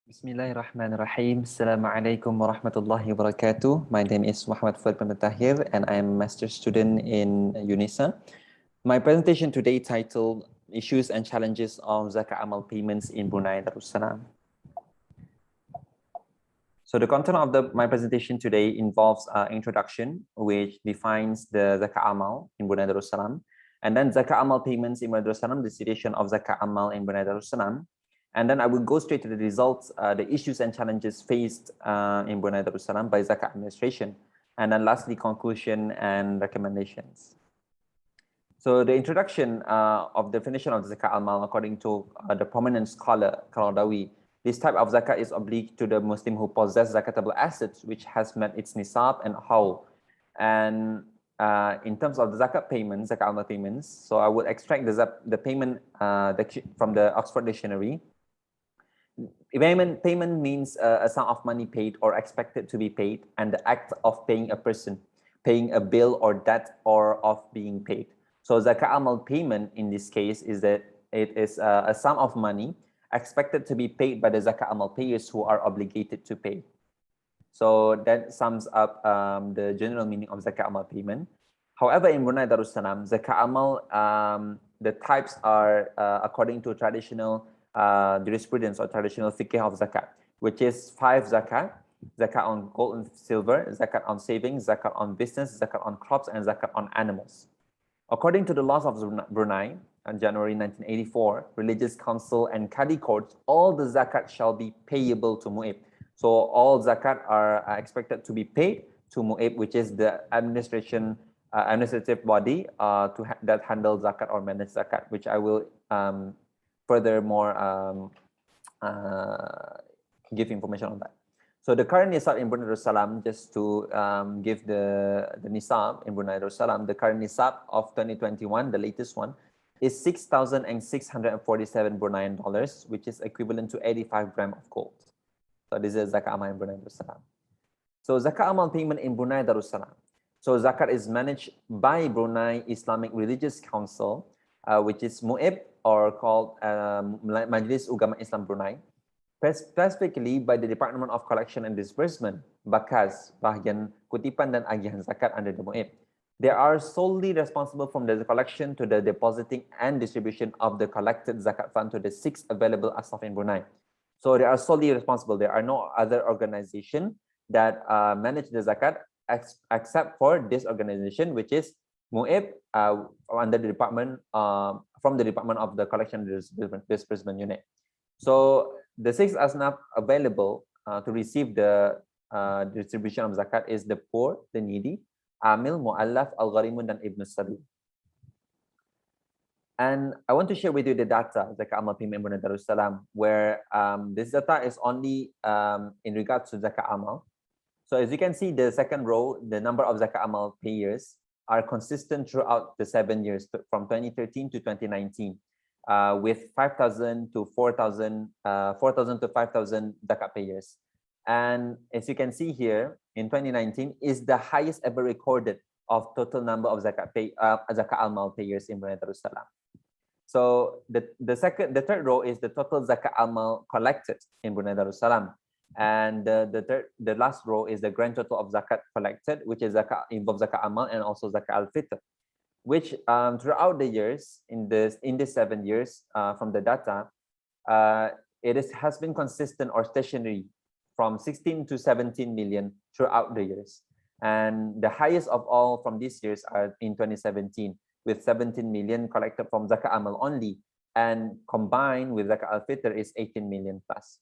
Bismillahirrahmanirrahim. Assalamualaikum warahmatullahi wabarakatuh. My name is Fuad bin Matahir and I am a master's student in UNISSA. My presentation today titled Issues and Challenges of Zakāt Al-Māl Payments in Brunei Darussalam. So the content of my presentation today involves introduction, which defines the Zakāt Al-Māl in Brunei Darussalam, and then Zakāt Al-Māl payments in Brunei Darussalam, the situation of Zakāt Al-Māl in Brunei Darussalam. And then I will go straight to the results, the issues and challenges faced in Brunei Darussalam by Zakat administration. And then lastly, conclusion and recommendations. So the introduction of definition of Zakāt Al-Māl according to the prominent scholar Qaradawi, this type of zakat is obliged to the Muslim who possess zakatable assets which has met its nisab and hawl. And in terms of the zakat payments, Zakāt Al-Māl payments, so I will extract the payment from the Oxford Dictionary. Payment means a sum of money paid or expected to be paid, and the act of paying a person, paying a bill or debt, or of being paid. So Zakāt Al-Māl payment in this case is that it is a sum of money expected to be paid by the Zakāt Al-Māl payers who are obligated to pay. So that sums up the general meaning of Zakāt Al-Māl payment. However, in Brunei Darussalam, Zakāt Al-Māl, the types are according to traditional jurisprudence or traditional fiqh of zakat, which is 5 zakat: zakat on gold and silver, zakat on savings, zakat on business, zakat on crops, and zakat on animals. According to the laws of Brunei, on January 1984, religious council and Qadi courts, all the zakat shall be payable to Mu'ib. So all zakat are expected to be paid to Mu'ib, which is the administrative body that handles zakat or manage zakat, which I will furthermore give information on that. So the current nisab in Brunei Darussalam, just to give the nisab in Brunei Darussalam, the current nisab of 2021, the latest one, is 6,647 Bruneian dollars, which is equivalent to 85 grams of gold. So this is Zakāt Al-Māl in Brunei Darussalam. So Zakāt Al-Māl payment in Brunei Darussalam. So zakat is managed by Brunei Islamic Religious Council, which is Mu'ib, or called Majlis Ugama Islam Brunei, specifically by the Department of Collection and Disbursement, BICESS, bahagian kutipan dan agihan zakat under the Mu'ib. They are solely responsible from the collection to the depositing and distribution of the collected zakat fund to the 6 available asnaf in Brunei. So they are solely responsible. There are no other organization that manage the zakat except for this organization, which is Mu'ib, under the department, from the Department of the Collection and Disbursement Unit. So the 6 asnaf available to receive the distribution of zakat is the poor, the needy, Amil, Mu'allaf, Al-Gharimun, and Ibn Sabil. And I want to share with you the data, Zakāt Al-Māl payment in Brunei Darussalam, where this data is only in regards to Zakāt Al-Māl. So as you can see, the second row, the number of Zakāt Al-Māl payers are consistent throughout the 7 years, from 2013 to 2019, with 5,000 to 4,000, 4,000 to 5,000 zakat payers. And as you can see here, in 2019 is the highest ever recorded of total number of Zakāt Al-Māl payers in Brunei Darussalam. So the third row is the total Zakāt Al-Māl collected in Brunei Darussalam. And the last row is the grand total of zakat collected, which is involves Zakāt Al-Māl and also Zakat Al-Fitr, which throughout the years, in this 7 years from the data, has been consistent or stationary from 16 to 17 million throughout the years. And the highest of all from these years are in 2017, with 17 million collected from Zakāt Al-Māl only, and combined with Zakat Al-Fitr is 18 million plus.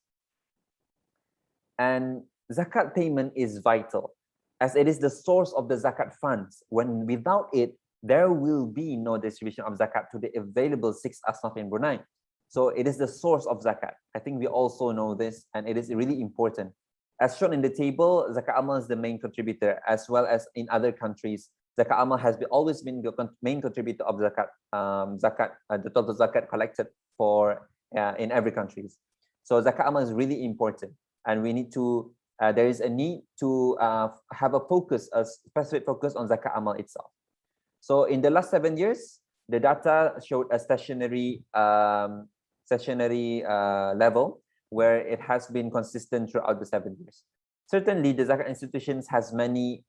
And zakat payment is vital, as it is the source of the zakat funds. When without it, there will be no distribution of zakat to the available 6 asnaf in Brunei. So it is the source of zakat. I think we also know this, and it is really important. As shown in the table, Zakāt Al-Māl is the main contributor, as well as in other countries. Zakāt Al-Māl has always been the main contributor of zakat, the total zakat collected for in every country. So Zakāt Al-Māl is really important. And we need to, there is a need to have a specific focus on Zakāt Al-Māl itself. So in the last 7 years, the data showed a stationary level, where it has been consistent throughout the 7 years. Certainly, the Zakat institutions has many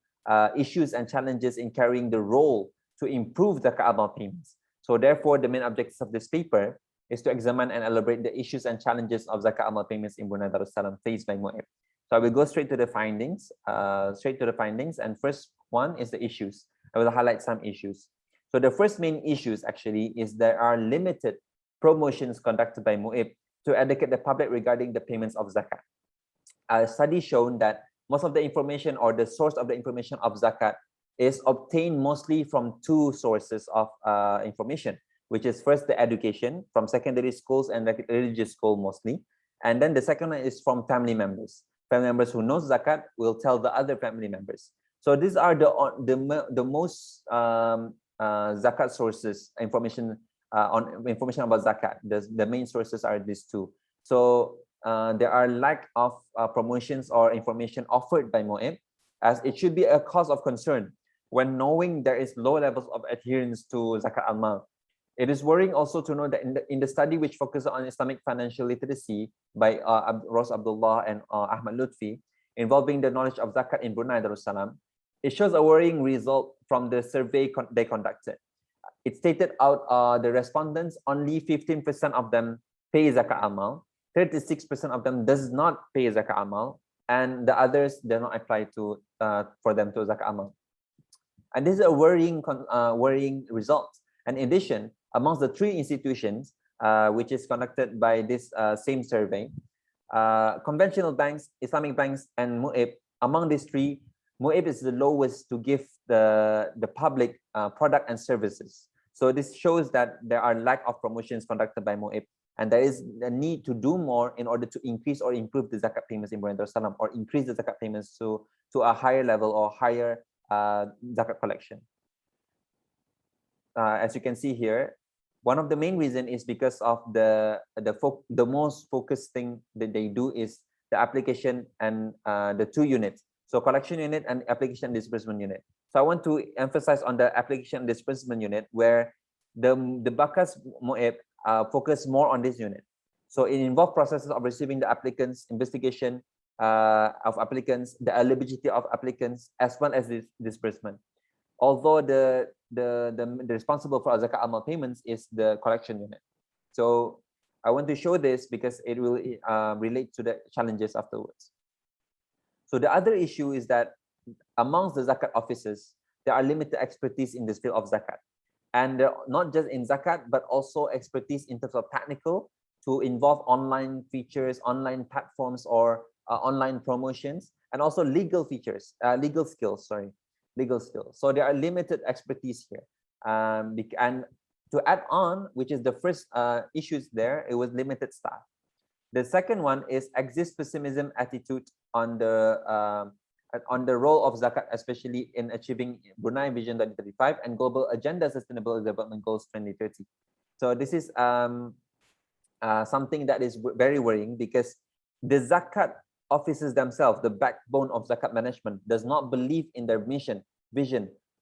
issues and challenges in carrying the role to improve Zakāt Al-Māl payments. So therefore, the main objectives of this paper is to examine and elaborate the issues and challenges of Zakāt Al-Māl payments in Brunei Darussalam faced by MUIB. So I will go straight to the findings, and first one is the issues. I will highlight some issues. So the first main issues actually is there are limited promotions conducted by MUIB to educate the public regarding the payments of zakat. A study shown that most of the information or the source of the information of zakat is obtained mostly from 2 sources of information, which is first the education from secondary schools and religious school mostly, and then the second one is from family members. Family members who know zakat will tell the other family members. So these are the most zakat sources, information about zakat. The main sources are these 2. So there are lack of promotions or information offered by MUIB, as it should be a cause of concern when knowing there is low levels of adherence to Zakāt Al-Māl. It is worrying also to know that in the study which focuses on Islamic financial literacy by Ros Abdullah and Ahmad Lutfi, involving the knowledge of zakat in Brunei Darussalam, it shows a worrying result from the survey they conducted. It stated out the respondents, only 15% of them pay Zakāt Al-Māl, 36% of them does not pay Zakāt Al-Māl, and the others do not apply to for them to Zakāt Al-Māl. And this is a worrying result. And in addition, amongst the 3 institutions which is conducted by this same survey, conventional banks, Islamic banks, and MUIB, among these 3, MUIB is the lowest to give the public product and services. So this shows that there are lack of promotions conducted by MUIB, and there is a need to do more in order to increase or improve the zakat payments in Brunei Darussalam, or increase the zakat payments to a higher level or higher zakat collection. As you can see here, one of the main reason is because of the most focused thing that they do is the application and the 2 units. So collection unit and application and disbursement unit. So I want to emphasize on the application and disbursement unit, where the BICESS MUIB focus more on this unit. So it involves processes of receiving the applicants, investigation of applicants, the eligibility of applicants, as well as this disbursement. Although the responsible for Zakāt Al-Māl payments is the collection unit. So I want to show this because it will relate to the challenges afterwards. So the other issue is that amongst the zakat officers, there are limited expertise in this field of zakat, and not just in zakat, but also expertise in terms of technical to involve online features, online platforms, or online promotions, and also legal features, legal skills. So there are limited expertise here, and to add on, which is the first issues there, it was limited staff. The second one is exists pessimism attitude on the role of zakat, especially in achieving Brunei Vision 2035 and Global Agenda Sustainable Development Goals 2030. So this is something that is very worrying, because the zakat officers themselves, the backbone of zakat management, does not believe in their vision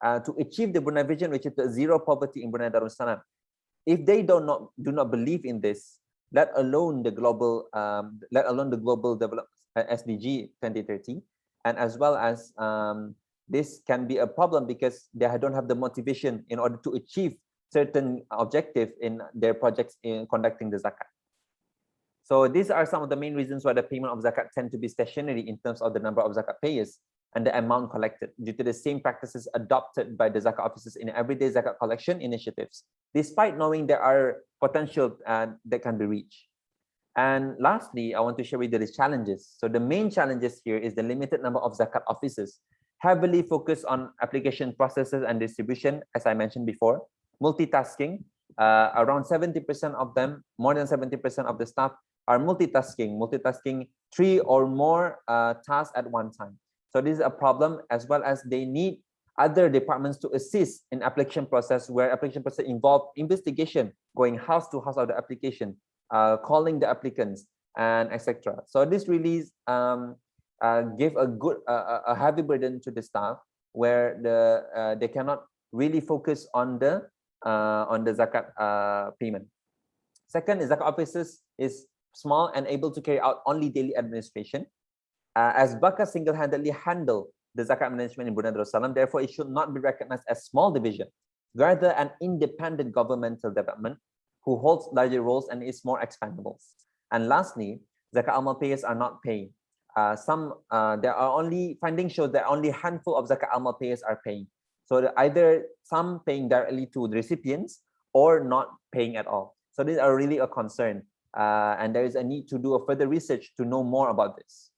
to achieve the Brunei Vision, which is the 0 poverty in Brunei Darussalam. If they do not believe in this, let alone the global development SDG 2030, and as well as this can be a problem because they don't have the motivation in order to achieve certain objective in their projects in conducting the zakat. So these are some of the main reasons why the payment of zakat tend to be stationary in terms of the number of zakat payers and the amount collected, due to the same practices adopted by the zakat officers in everyday zakat collection initiatives, despite knowing there are potential that can be reached. And lastly, I want to share with you the challenges. So the main challenges here is the limited number of zakat officers, heavily focused on application processes and distribution, as I mentioned before, multitasking. Around 70% of them, more than 70% of the staff are multitasking 3 or more tasks at one time. So this is a problem, as well as they need other departments to assist in application process, where application process involve investigation, going house to house of the application, calling the applicants, and etc. So this really give a heavy burden to the staff, where they cannot really focus on the zakat payment. Second is zakat officers is small and able to carry out only daily administration. As Baka single-handedly handle the zakat management in Brunei Darussalam, therefore it should not be recognized as small division, rather an independent governmental development who holds larger roles and is more expandable. And lastly, Zakāt Al-Māl payers are not paying. There are only findings show that only a handful of Zakāt Al-Māl payers are paying. So either some paying directly to the recipients or not paying at all. So these are really a concern, and there is a need to do a further research to know more about this.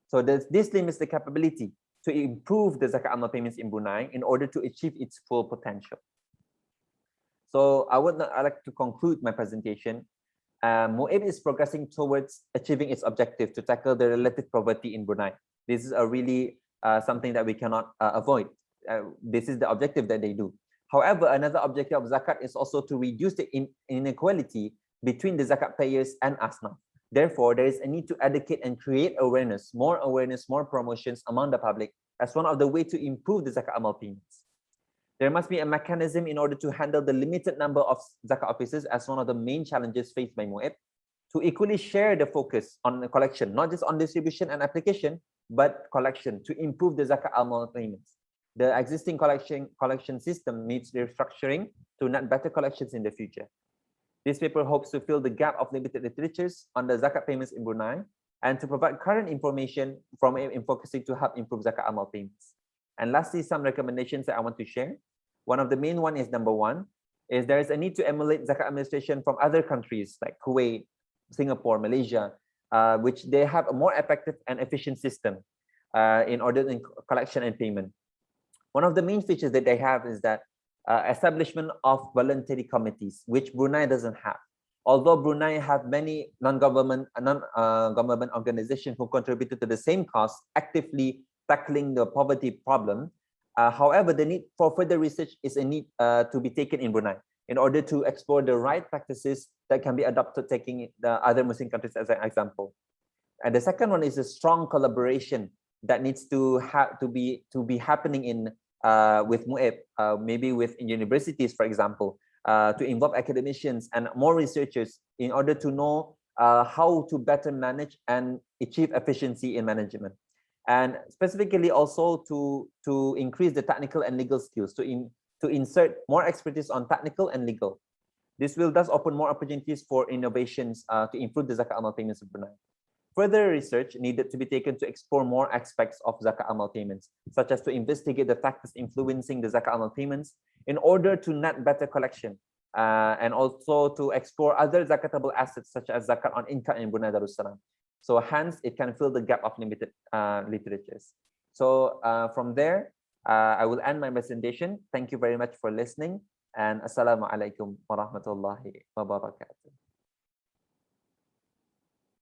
So this limits the capability to improve the Zakāt Al-Māl payments in Brunei in order to achieve its full potential. So I'd like to conclude my presentation. MUIB is progressing towards achieving its objective to tackle the relative poverty in Brunei. This is a really something that we cannot avoid. This is the objective that they do. However, another objective of zakat is also to reduce the inequality between the zakat payers and asnaf. Therefore, there is a need to educate and create awareness, more promotions among the public as one of the ways to improve the Zakāt Al-Māl payments. There must be a mechanism in order to handle the limited number of zakat officers as one of the main challenges faced by MUIB, to equally share the focus on the collection, not just on distribution and application, but collection to improve the Zakāt Al-Māl payments. The existing collection system needs restructuring to net better collections in the future. This paper hopes to fill the gap of limited literatures on the zakat payments in Brunei and to provide current information from in focusing to help improve Zakāt Al-Māl payments. And lastly, some recommendations that I want to share. One of the main one is number one, is there is a need to emulate zakat administration from other countries like Kuwait, Singapore, Malaysia, which they have a more effective and efficient system in order in collection and payment. One of the main features that they have is that establishment of voluntary committees, which Brunei doesn't have. Although Brunei have many non-government organizations who contributed to the same cause, actively tackling the poverty problem. However, the need for further research is a need to be taken in Brunei in order to explore the right practices that can be adopted, taking the other Muslim countries as an example. And the second one is a strong collaboration that needs to be happening in with MUIB, maybe with universities, for example, to involve academicians and more researchers in order to know how to better manage and achieve efficiency in management. And specifically also to increase the technical and legal skills, to insert more expertise on technical and legal. This will thus open more opportunities for innovations to improve the Zakāt Al-Māl payments in Brunei. Further research needed to be taken to explore more aspects of Zakāt Al-Māl payments, such as to investigate the factors influencing the Zakāt Al-Māl payments in order to net better collection, and also to explore other zakatable assets such as zakat on income in Brunei Darussalam. So hence, it can fill the gap of limited literatures. So from there, I will end my presentation. Thank you very much for listening, and Assalamu alaikum wa rahmatullahi wa barakatuh.